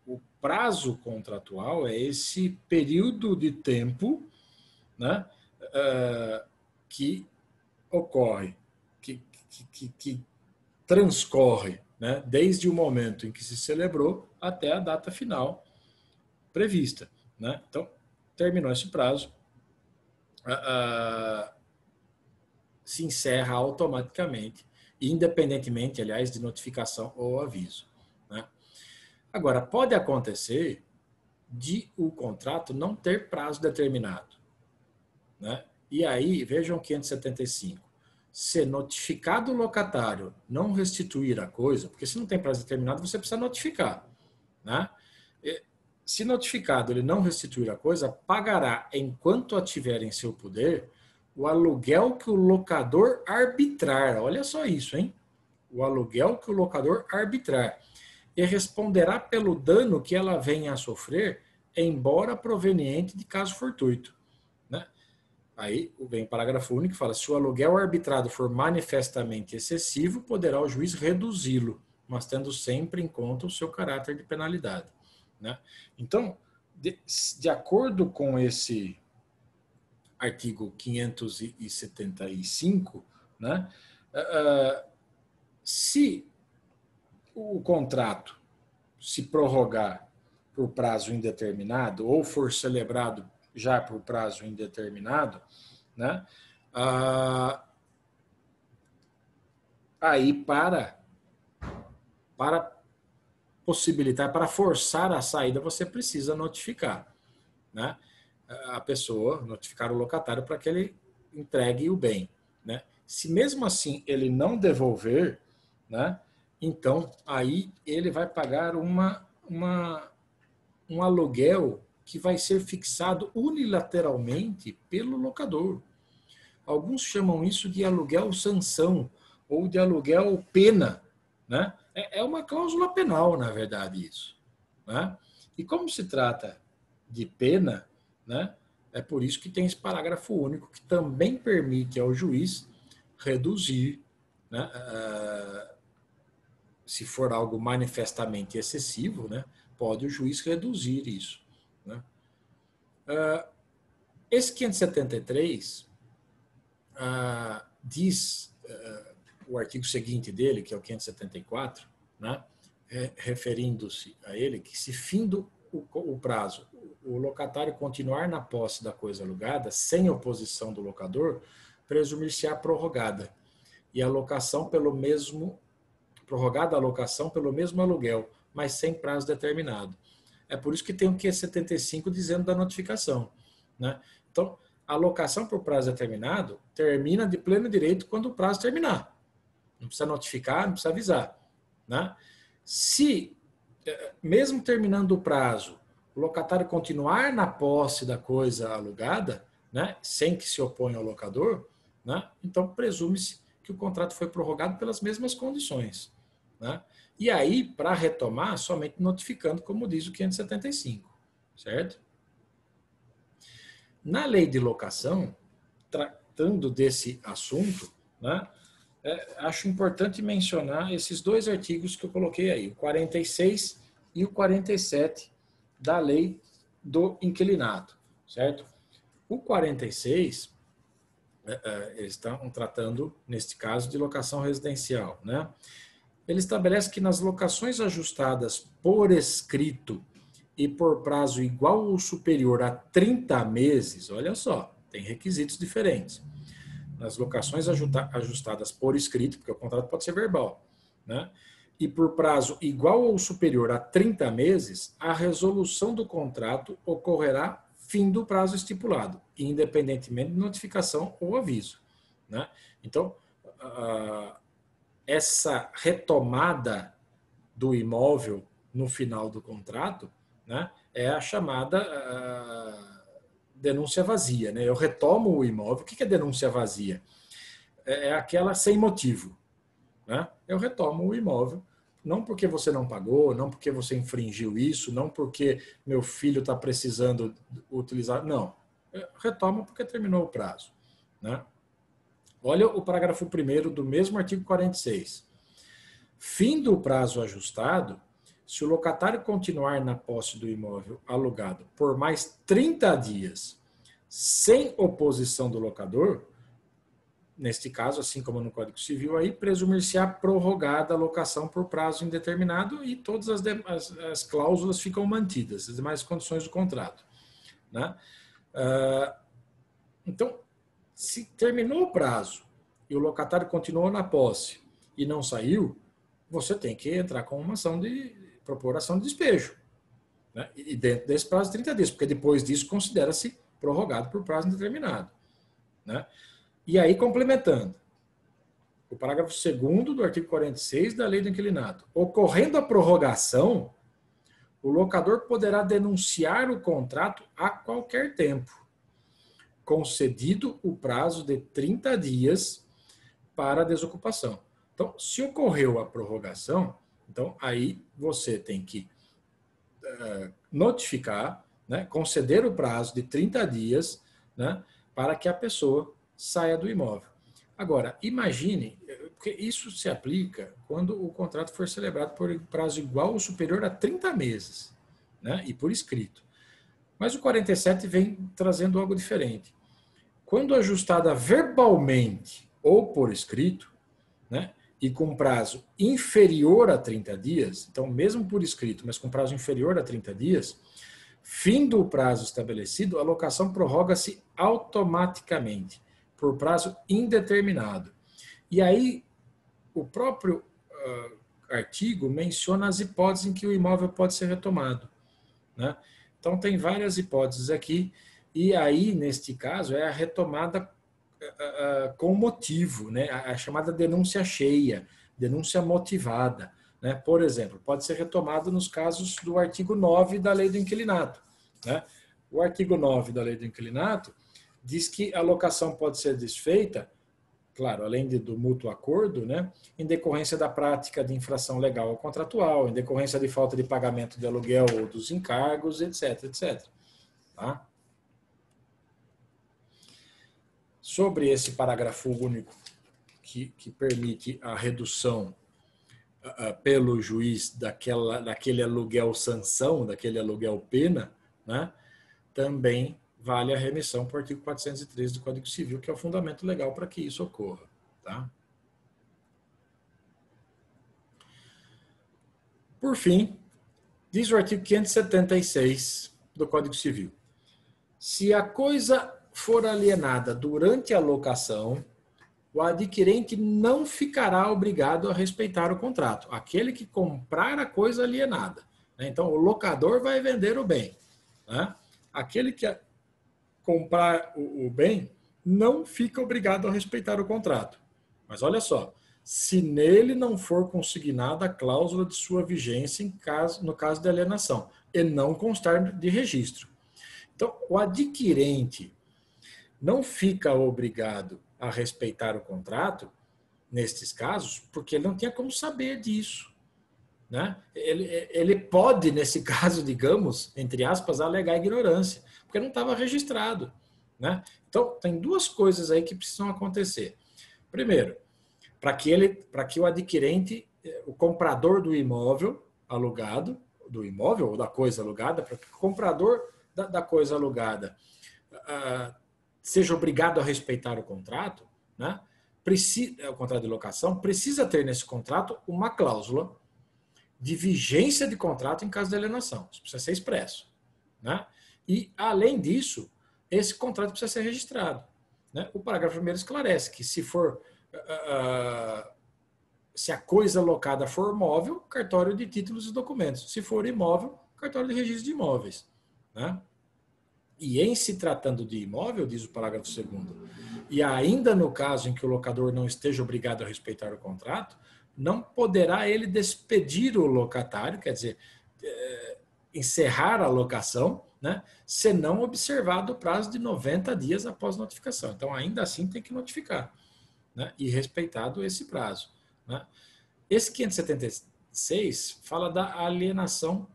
o prazo contratual é esse período de tempo, né, que ocorre, que transcorre, né, desde o momento em que se celebrou até a data final prevista, né? Então, terminou esse prazo, se encerra automaticamente, independentemente, aliás, de notificação ou aviso, né? Agora, pode acontecer de o contrato não ter prazo determinado, né? E aí, vejam 575. Se notificado o locatário não restituir a coisa, porque se não tem prazo determinado, você precisa notificar, né? Se notificado ele não restituir a coisa, pagará, enquanto a tiver em seu poder, o aluguel que o locador arbitrar. Olha só isso, hein? O aluguel que o locador arbitrar. E responderá pelo dano que ela venha a sofrer, embora proveniente de caso fortuito, né? Aí vem o parágrafo único que fala: se o aluguel arbitrado for manifestamente excessivo, poderá o juiz reduzi-lo, mas tendo sempre em conta o seu caráter de penalidade, né? Então, de acordo com esse artigo 575, né, se o contrato se prorrogar por prazo indeterminado ou for celebrado já por prazo indeterminado, né, aí para possibilitar, para forçar a saída, você precisa notificar, né, a pessoa, notificar o locatário para que ele entregue o bem, né? Se mesmo assim ele não devolver, né, então aí ele vai pagar um aluguel que vai ser fixado unilateralmente pelo locador. Alguns chamam isso de aluguel sanção ou de aluguel pena, né? É uma cláusula penal, na verdade, isso, né? E como se trata de pena, né, é por isso que tem esse parágrafo único que também permite ao juiz reduzir, né, se for algo manifestamente excessivo, né, pode o juiz reduzir isso, né? Esse 573 diz, o artigo seguinte dele, que é o 574, né, referindo-se a ele, que se findo o prazo, o locatário continuar na posse da coisa alugada, sem oposição do locador, presumir-se-á prorrogada, e a locação prorrogada a locação pelo mesmo aluguel, mas sem prazo determinado. É por isso que tem o Q75 dizendo da notificação, né? Então, a locação por prazo determinado termina de pleno direito quando o prazo terminar. Não precisa notificar, não precisa avisar, né? Se, mesmo terminando o prazo, o locatário continuar na posse da coisa alugada, né, sem que se oponha ao locador, né, então presume-se que o contrato foi prorrogado pelas mesmas condições, né? E aí, para retomar, somente notificando, como diz o 575, certo? Na lei de locação, tratando desse assunto, né, acho importante mencionar esses dois artigos que eu coloquei aí, o 46 e o 47 da lei do inquilinato, certo? O 46, eles estão tratando, neste caso, de locação residencial, né? Ele estabelece que nas locações ajustadas por escrito e por prazo igual ou superior a 30 meses, olha só, tem requisitos diferentes. Nas locações ajustadas por escrito, porque o contrato pode ser verbal, né? E por prazo igual ou superior a 30 meses, a resolução do contrato ocorrerá fim do prazo estipulado, independentemente de notificação ou aviso, né? Então, essa retomada do imóvel no final do contrato, né, é a chamada denúncia vazia, né? Eu retomo o imóvel. O que é denúncia vazia? É aquela sem motivo, né? Eu retomo o imóvel, não porque você não pagou, não porque você infringiu isso, não porque meu filho está precisando utilizar, não. Eu retomo porque terminou o prazo, né? Olha o parágrafo 1º do mesmo artigo 46. Fim do prazo ajustado, se o locatário continuar na posse do imóvel alugado por mais 30 dias sem oposição do locador, neste caso, assim como no Código Civil, aí presumir-se-á prorrogada a locação por prazo indeterminado e todas as cláusulas ficam mantidas, as demais condições do contrato, né? Então, se terminou o prazo e o locatário continuou na posse e não saiu, você tem que entrar com uma ação de propor ação de despejo, né? E dentro desse prazo de 30 dias, porque depois disso considera-se prorrogado por prazo indeterminado, né? E aí, complementando, o parágrafo 2º do artigo 46 da Lei do Inquilinato. Ocorrendo a prorrogação, o locador poderá denunciar o contrato a qualquer tempo, concedido o prazo de 30 dias para a desocupação. Então, se ocorreu a prorrogação, então aí você tem que notificar, né, conceder o prazo de 30 dias, né, para que a pessoa saia do imóvel. Agora, imagine, porque isso se aplica quando o contrato for celebrado por prazo igual ou superior a 30 meses, né, e por escrito. Mas o 47 vem trazendo algo diferente. Quando ajustada verbalmente ou por escrito, né, e com prazo inferior a 30 dias, então mesmo por escrito, mas com prazo inferior a 30 dias, findo o prazo estabelecido, a locação prorroga-se automaticamente, por prazo indeterminado. E aí, o próprio artigo menciona as hipóteses em que o imóvel pode ser retomado, né? Então, tem várias hipóteses aqui, e aí, neste caso, é a retomada com motivo, né? A chamada denúncia cheia, denúncia motivada, né? Por exemplo, pode ser retomado nos casos do artigo 9 da Lei do Inquilinato, né? O artigo 9 da Lei do Inquilinato diz que a locação pode ser desfeita, claro, além do mútuo acordo, né, em decorrência da prática de infração legal ou contratual, em decorrência de falta de pagamento de aluguel ou dos encargos, etc, etc. Tá? Sobre esse parágrafo único que permite a redução pelo juiz daquele aluguel sanção, daquele aluguel pena, né, também vale a remissão para o artigo 403 do Código Civil, que é o fundamento legal para que isso ocorra. Tá? Por fim, diz o artigo 576 do Código Civil. Se a coisa for alienada durante a locação, o adquirente não ficará obrigado a respeitar o contrato. Aquele que comprar a coisa alienada. Então, o locador vai vender o bem. Né? Aquele que comprar o bem não fica obrigado a respeitar o contrato. Mas olha só, se nele não for consignada a cláusula de sua vigência no caso de alienação, e não constar de registro. Então, o adquirente não fica obrigado a respeitar o contrato, nestes casos, porque ele não tinha como saber disso. Né? Ele pode, nesse caso, digamos, entre aspas, alegar ignorância, porque não estava registrado. Né? Então, tem duas coisas aí que precisam acontecer. Primeiro, para que o adquirente, o comprador do imóvel alugado, do imóvel ou da coisa alugada, para que o comprador da coisa alugada seja obrigado a respeitar o contrato, né? O contrato de locação, precisa ter nesse contrato uma cláusula de vigência de contrato em caso de alienação. Isso precisa ser expresso, né? E, além disso, esse contrato precisa ser registrado, né? O parágrafo 1º esclarece que se a coisa locada for móvel, cartório de títulos e documentos. Se for imóvel, cartório de registro de imóveis, né? E em se tratando de imóvel, diz o parágrafo 2º, e ainda no caso em que o locador não esteja obrigado a respeitar o contrato, não poderá ele despedir o locatário, quer dizer, encerrar a locação, né, senão observado o prazo de 90 dias após notificação. Então, ainda assim, tem que notificar, né, e respeitado esse prazo, né. Esse 576 fala da alienação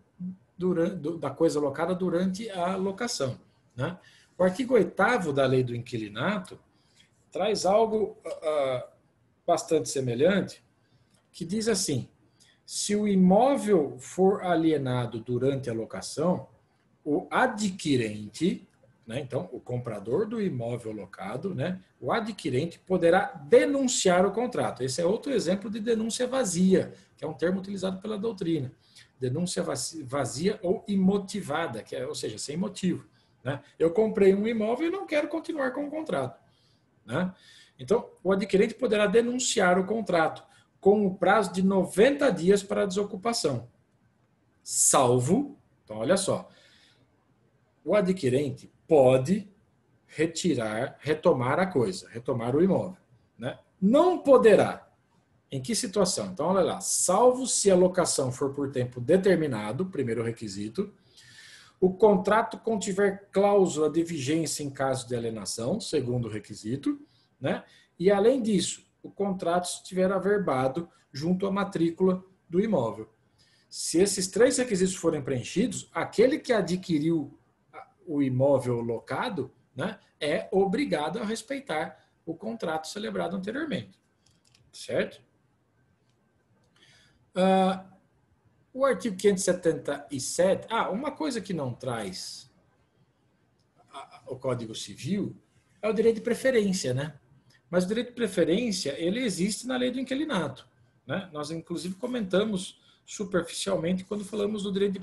da coisa locada durante a locação, né? O artigo 8º da Lei do Inquilinato traz algo bastante semelhante, que diz assim: se o imóvel for alienado durante a locação, o adquirente, né, então o comprador do imóvel locado, né, o adquirente poderá denunciar o contrato. Esse é outro exemplo de denúncia vazia, que é um termo utilizado pela doutrina. Denúncia vazia ou imotivada, ou seja, sem motivo, né? Eu comprei um imóvel e não quero continuar com o contrato, né? Então, o adquirente poderá denunciar o contrato com o prazo de 90 dias para a desocupação, salvo, então olha só, o adquirente pode retomar a coisa, retomar o imóvel, né? Não poderá. Em que situação? Então, olha lá, salvo se a locação for por tempo determinado, primeiro requisito, o contrato contiver cláusula de vigência em caso de alienação, segundo requisito, né? E, além disso, o contrato estiver averbado junto à matrícula do imóvel. Se esses 3 requisitos forem preenchidos, aquele que adquiriu o imóvel locado, né, é obrigado a respeitar o contrato celebrado anteriormente. Certo? O artigo 577... uma coisa que não traz o Código Civil é o direito de preferência, né? Mas o direito de preferência, ele existe na Lei do Inquilinato, né? Nós, inclusive, comentamos superficialmente quando falamos do direito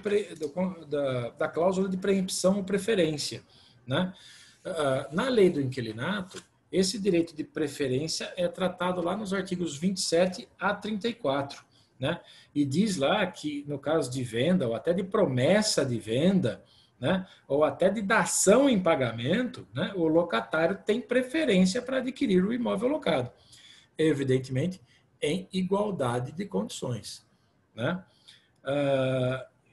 da cláusula de preempção ou preferência, né? Na Lei do Inquilinato, esse direito de preferência é tratado lá nos artigos 27 a 34, né? E diz lá que, no caso de venda, ou até de promessa de venda, né, ou até de dação em pagamento, né, o locatário tem preferência para adquirir o imóvel locado, evidentemente em igualdade de condições, né?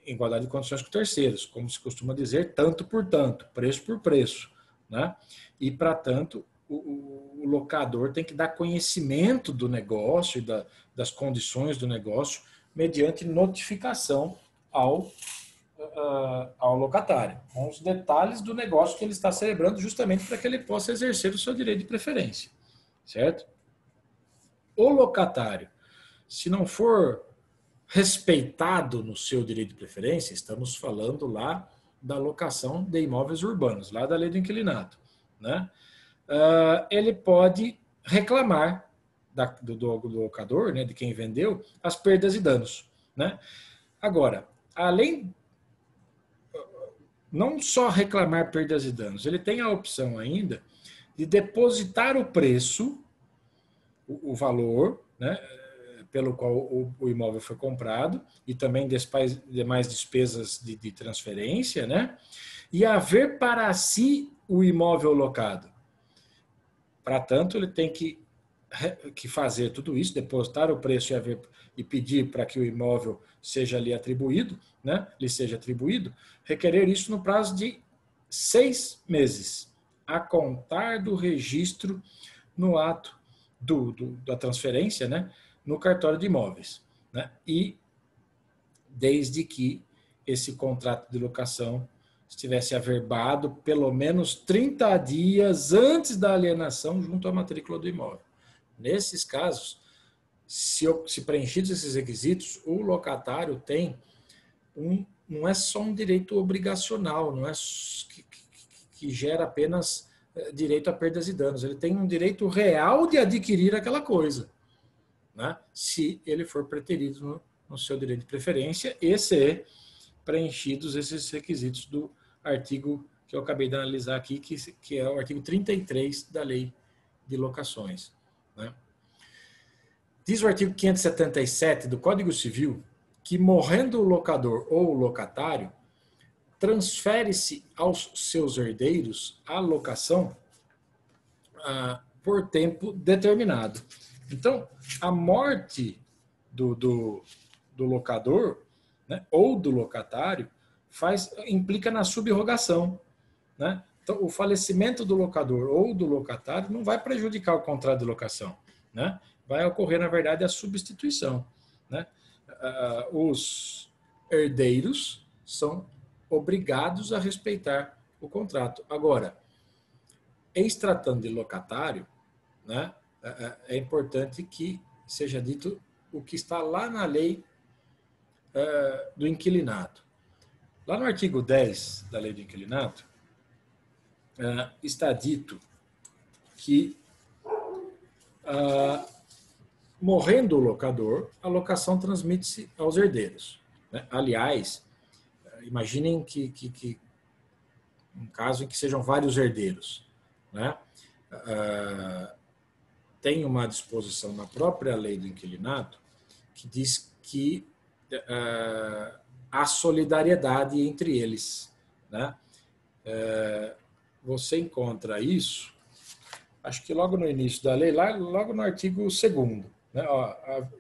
Igualdade de condições com terceiros, como se costuma dizer, tanto por tanto, preço por preço, né? E, para tanto, o locador tem que dar conhecimento do negócio e das condições do negócio mediante notificação ao locatário, com os detalhes do negócio que ele está celebrando, justamente para que ele possa exercer o seu direito de preferência, certo? O locatário, se não for respeitado no seu direito de preferência, estamos falando lá da locação de imóveis urbanos, lá da Lei do Inquilinato, né? Ele pode reclamar do locador, né, de quem vendeu, as perdas e danos, né? Agora, não só reclamar perdas e danos, ele tem a opção ainda de depositar o preço, o valor, né, pelo qual o imóvel foi comprado, e também demais despesas de transferência, né, e haver para si o imóvel locado. Para tanto, ele tem que fazer tudo isso, depositar o preço e pedir para que o imóvel seja lhe atribuído, né, lhe seja atribuído, requerer isso no prazo de 6 meses, a contar do registro no ato da transferência, né, no cartório de imóveis, né, e desde que esse contrato de locação estivesse averbado pelo menos 30 dias antes da alienação junto à matrícula do imóvel. Nesses casos, se preenchidos esses requisitos, o locatário tem não é só um direito obrigacional, não é que gera apenas direito a perdas e danos. Ele tem um direito real de adquirir aquela coisa, né? Se ele for preterido no seu direito de preferência e se preenchidos esses requisitos do artigo que eu acabei de analisar aqui, que é o artigo 33 da Lei de Locações, né? Diz o artigo 577 do Código Civil que, morrendo o locador ou o locatário, transfere-se aos seus herdeiros a locação por tempo determinado. Então, a morte do locador, né, ou do locatário implica na subrogação, né? Então, o falecimento do locador ou do locatário não vai prejudicar o contrato de locação, né? Vai ocorrer, na verdade, a substituição, né? Os herdeiros são obrigados a respeitar o contrato. Agora, em se tratando de locatário, né, é importante que seja dito o que está lá na lei do inquilinato. Lá no artigo 10 da lei do inquilinato, está dito que, morrendo o locador, a locação transmite-se aos herdeiros, né? Aliás, imaginem que um caso em que sejam vários herdeiros, né? Tem uma disposição na própria lei do inquilinato que diz que há solidariedade entre eles, né? Você encontra isso, acho que logo no início da lei, logo no artigo 2º, né,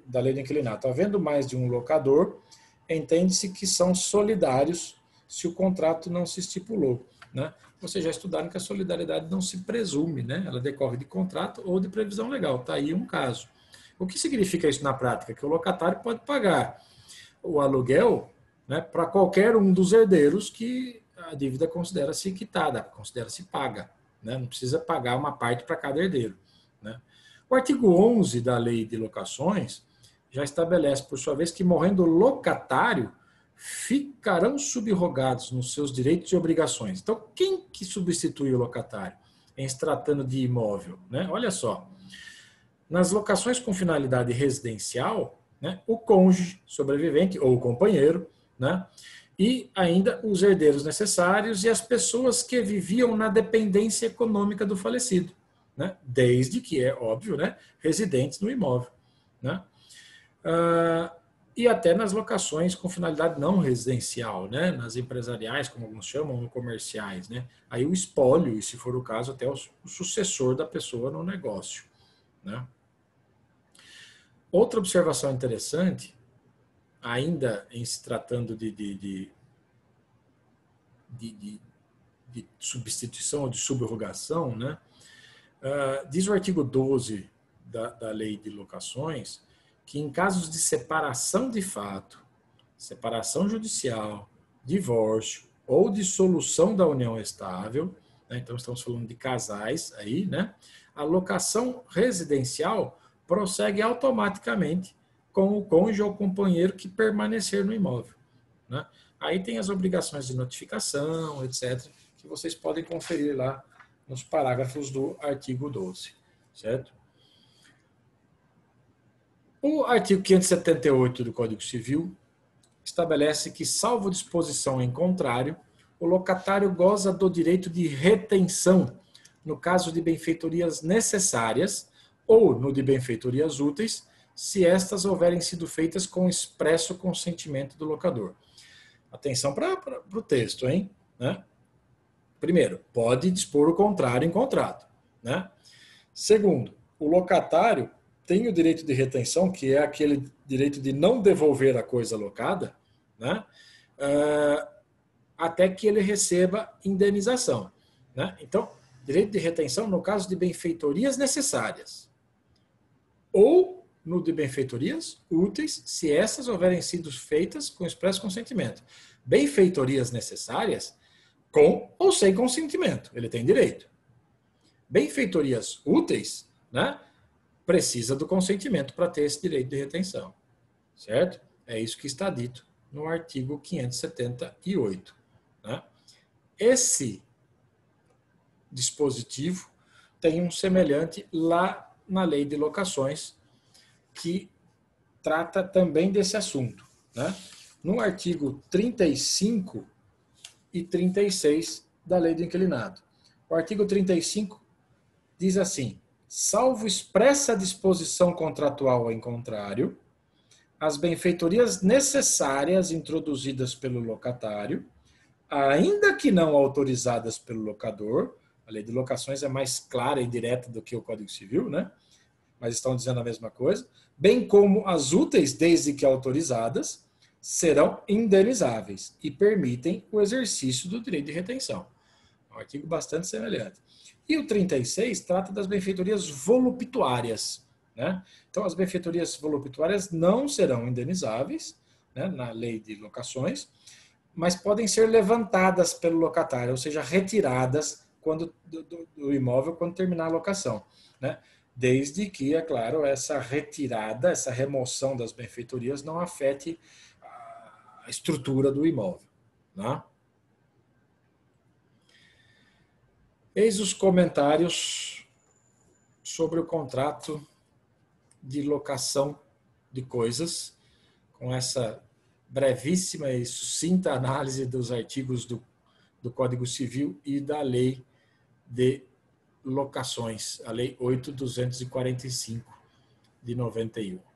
da lei do inquilinato. Havendo mais de um locador, entende-se que são solidários se o contrato não se estipulou, né? Vocês já estudaram que a solidariedade não se presume, né? Ela decorre de contrato ou de previsão legal. Está aí um caso. O que significa isso na prática? Que o locatário pode pagar o aluguel, né, para qualquer um dos herdeiros que a dívida considera-se quitada, considera-se paga, né? Não precisa pagar uma parte para cada herdeiro, né? O artigo 11 da Lei de Locações já estabelece, por sua vez, que, morrendo o locatário, ficarão subrogados nos seus direitos e obrigações. Então, quem que substitui o locatário em se tratando de imóvel, né? Olha só, nas locações com finalidade residencial, né, o cônjuge sobrevivente ou o companheiro, né, e ainda os herdeiros necessários e as pessoas que viviam na dependência econômica do falecido, né, desde que, é óbvio, né, residentes no imóvel, né? E até nas locações com finalidade não residencial, né, nas empresariais, como alguns chamam, ou comerciais, né? Aí o espólio, e se for o caso, até o sucessor da pessoa no negócio, né? Outra observação interessante, ainda em se tratando de substituição ou de subrogação, né? Diz o artigo 12 da Lei de Locações que, em casos de separação de fato, separação judicial, divórcio ou dissolução da união estável, né, então estamos falando de casais aí, né, a locação residencial prossegue automaticamente com o cônjuge ou companheiro que permanecer no imóvel, né? Aí tem as obrigações de notificação, etc., que vocês podem conferir lá nos parágrafos do artigo 12, certo? O artigo 578 do Código Civil estabelece que, salvo disposição em contrário, o locatário goza do direito de retenção no caso de benfeitorias necessárias ou no de benfeitorias úteis, se estas houverem sido feitas com expresso consentimento do locador. Atenção para o texto, hein? Né? Primeiro, pode dispor o contrário em contrato, né? Segundo, o locatário tem o direito de retenção, que é aquele direito de não devolver a coisa locada, né, até que ele receba indenização, né? Então, direito de retenção no caso de benfeitorias necessárias ou no de benfeitorias úteis, se essas houverem sido feitas com expresso consentimento. Benfeitorias necessárias, com ou sem consentimento, ele tem direito. Benfeitorias úteis, né, precisa do consentimento para ter esse direito de retenção, certo? É isso que está dito no artigo 578. Né? Esse dispositivo tem um semelhante lá na Lei de Locações, que trata também desse assunto. Né? No artigo 35 e 36 da Lei do Inquilinato. O artigo 35 diz assim: salvo expressa disposição contratual em contrário, as benfeitorias necessárias introduzidas pelo locatário, ainda que não autorizadas pelo locador, a Lei de Locações é mais clara e direta do que o Código Civil, né? Mas estão dizendo a mesma coisa, bem como as úteis, desde que autorizadas, serão indenizáveis e permitem o exercício do direito de retenção. É um artigo bastante semelhante. E o 36 trata das benfeitorias voluptuárias. Né? Então, as benfeitorias voluptuárias não serão indenizáveis, né, na Lei de Locações, mas podem ser levantadas pelo locatário, ou seja, retiradas do imóvel quando terminar a locação. Né? Desde que, é claro, essa retirada, essa remoção das benfeitorias não afete a estrutura do imóvel. Né? Eis os comentários sobre o contrato de locação de coisas, com essa brevíssima e sucinta análise dos artigos do Código Civil e da Lei de Locações, a Lei 8.245 de 91.